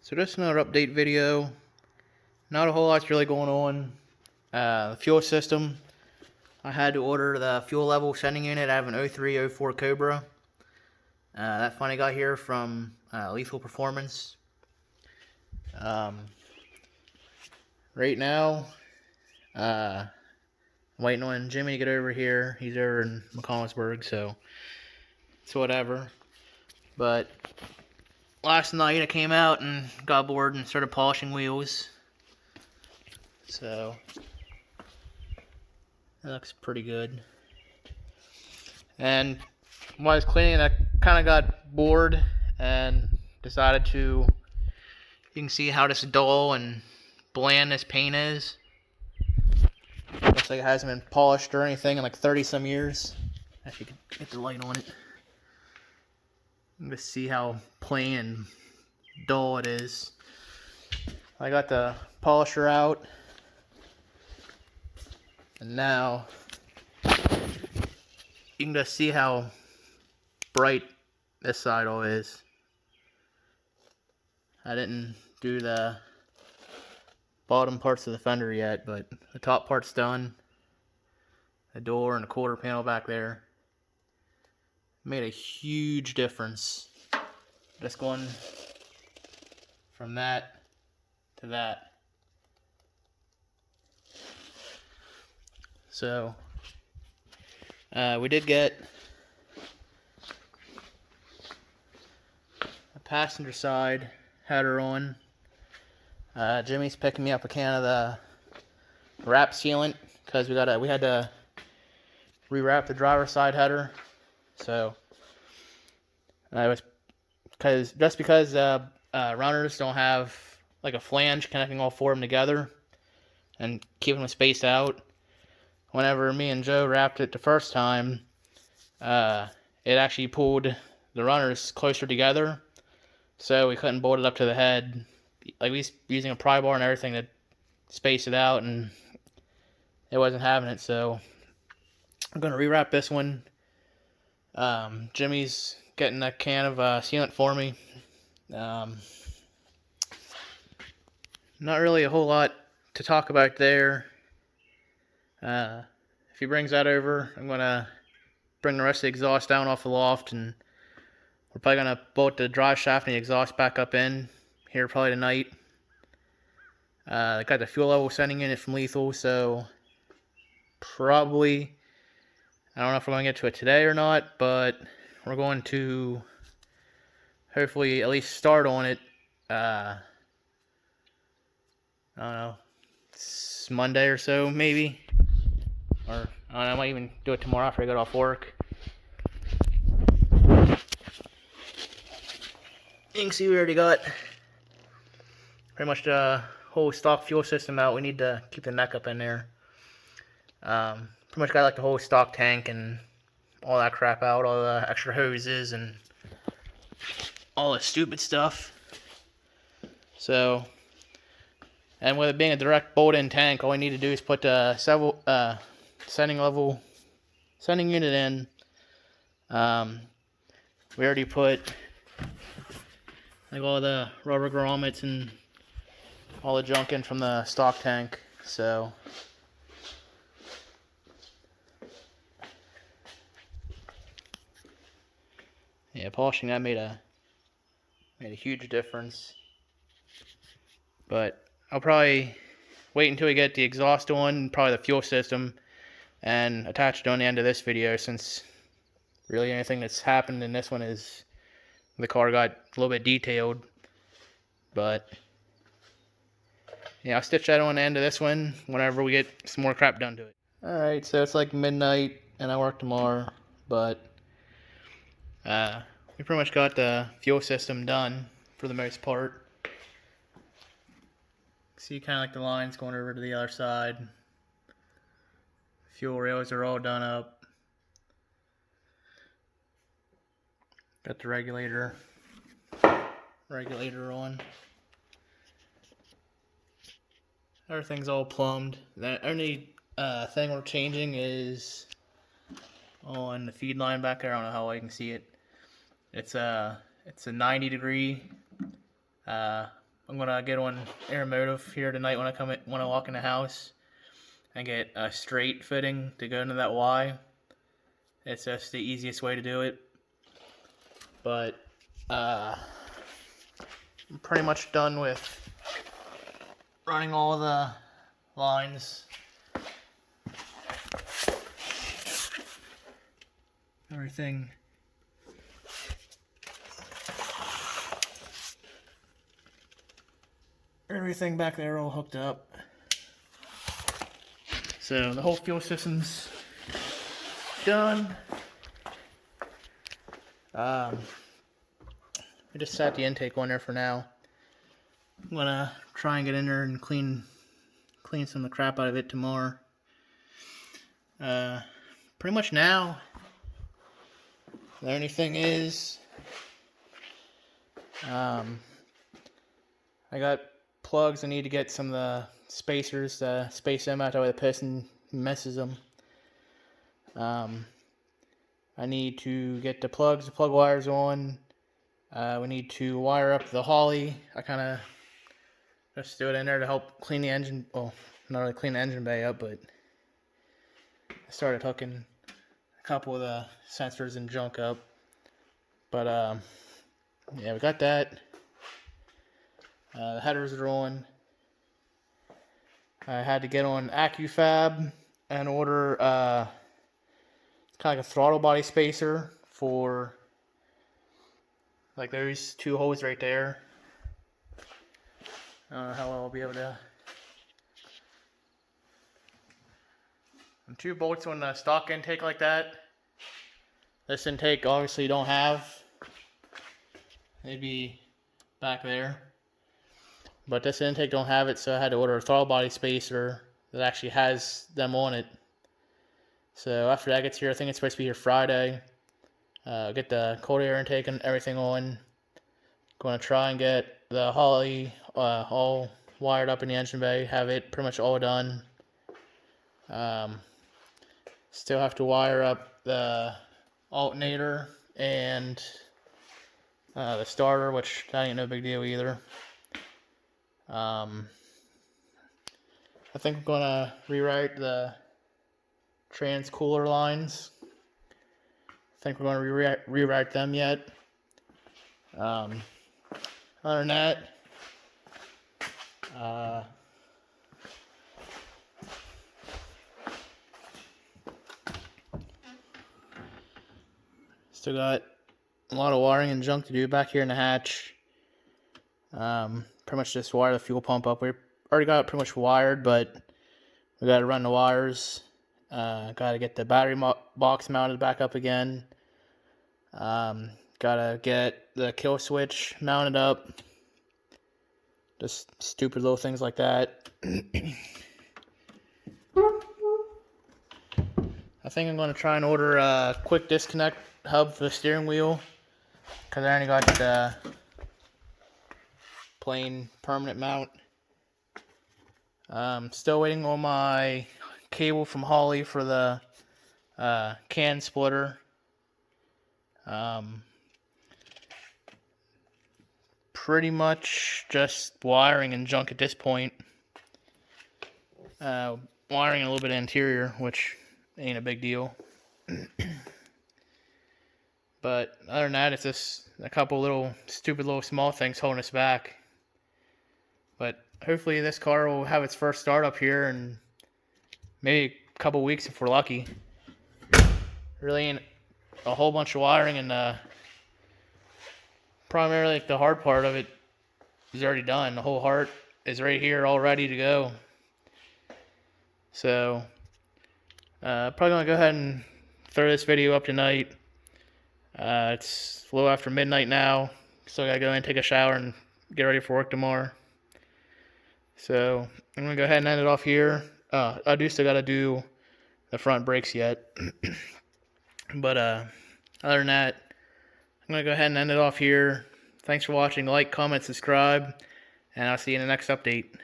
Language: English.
So just another update video. Not a whole lot's really going on. The fuel system. I had to order the fuel level sending unit. I have an 0304 Cobra. That finally got here from Lethal Performance. Right now, I'm waiting on Jimmy to get over here. He's over in McConnellsburg, so it's whatever. But last night I came out and got bored and started polishing wheels. So that looks pretty good. And while I was cleaning, I kind of got bored and decided to. You can see how this dull and bland this paint is. Looks like it hasn't been polished or anything in like 30 some years. If you can get the light on it. You can see how plain and dull it is. I got the polisher out. And now you can just see how bright this side all is. I didn't do the bottom parts of the fender yet, but the top part's done. The door and the quarter panel back there made a huge difference. Just going from that to that. So we did get a passenger side header on. Jimmy's picking me up a can of the wrap sealant because we had to rewrap the driver's side header. So I was because runners don't have like a flange connecting all four of them together and keeping them spaced out. Whenever me and Joe wrapped it the first time, it actually pulled the runners closer together, so we couldn't bolt it up to the head. Like we was using a pry bar and everything to space it out, and it wasn't having it. So I'm gonna rewrap this one. Jimmy's getting a can of sealant for me. Not really a whole lot to talk about there. If he brings that over, I'm gonna bring the rest of the exhaust down off the loft, and we're probably gonna bolt the drive shaft and the exhaust back up in here probably tonight. I got the fuel level sending unit from Lethal, so probably, I don't know if we're going to get to it today or not, but we're going to hopefully at least start on it. I don't know, it's Monday or so maybe, or I don't know, I might even do it tomorrow after I get off work. You can see we already got pretty much the whole stock fuel system out. We need to keep the neck up in there. Pretty much got like the whole stock tank and all that crap out, all the extra hoses and all the stupid stuff. So, and with it being a direct bolt-in tank, all we need to do is put the sending unit in. We already put like all the rubber grommets and all the junk in from the stock tank. So yeah, polishing that made a huge difference. But I'll probably wait until we get the exhaust on, probably the fuel system, and attach it on the end of this video, since really anything that's happened in this one is the car got a little bit detailed. But yeah, I'll stitch that on the end of this one whenever we get some more crap done to it. Alright, so it's like midnight and I work tomorrow, but we pretty much got the fuel system done for the most part. See kind of like the lines going over to the other side. Fuel rails are all done up. Got the regulator on. Everything's all plumbed. The only thing we're changing is on the feed line back there. I don't know how well you can see it. It's a 90 degree I'm gonna get on Aeromotive here tonight when I walk in the house and get a straight fitting to go into that Y. It's just the easiest way to do it. But I'm pretty much done with running all the lines. Everything back there all hooked up. So the whole fuel system's done. We just sat the intake on there for now. I'm gonna try and get in there and clean some of the crap out of it tomorrow. Pretty much now, the only thing is, I got plugs. I need to get some of the spacers to space them out, that way the piston messes them. I need to get the plug wires on. We need to wire up the Holley. I kind of just do it in there to help clean the engine. Well, not really clean the engine bay up, but I started hooking a couple of the sensors and junk up. But yeah, we got that. The headers are on. I had to get on AccuFab and order kind of like a throttle body spacer for like those two holes right there. I don't know how I'll be able to. And 2 bolts on the stock intake like that. This intake obviously you don't have. Maybe back there. But this intake don't have it, so I had to order a throttle body spacer that actually has them on it. So after that gets here, I think it's supposed to be here Friday. Get the cold air intake and everything on. Going to try and get the Holley all wired up in the engine bay. Have it pretty much all done. Still have to wire up the alternator and the starter, which that ain't no big deal either. I think I'm gonna rewrite the trans cooler lines. I think we're gonna rewrite them yet. Other than that, still got a lot of wiring and junk to do back here in the hatch. Pretty much just wire the fuel pump up. We already got it pretty much wired, but we got to run the wires. Got to get the battery box mounted back up again. Got to get the kill switch mounted up. Just stupid little things like that. I think I'm going to try and order a quick disconnect hub for the steering wheel, because I only got the plain permanent mount. Still waiting on my cable from Holley for the can splitter. Pretty much just wiring and junk at this point. Wiring a little bit of interior, which ain't a big deal. But other than that, it's just a couple little stupid little small things holding us back. But hopefully this car will have its first start up here in maybe a couple weeks if we're lucky. Really ain't a whole bunch of wiring, and primarily like the hard part of it is already done. The whole heart is right here all ready to go. So probably gonna go ahead and throw this video up tonight. It's a little after midnight now, so I gotta go in and take a shower and get ready for work tomorrow. So I'm gonna go ahead and end it off here. I do still gotta do the front brakes yet. But other than that, I'm gonna go ahead and end it off here. Thanks for watching. Like, comment, subscribe, and I'll see you in the next update.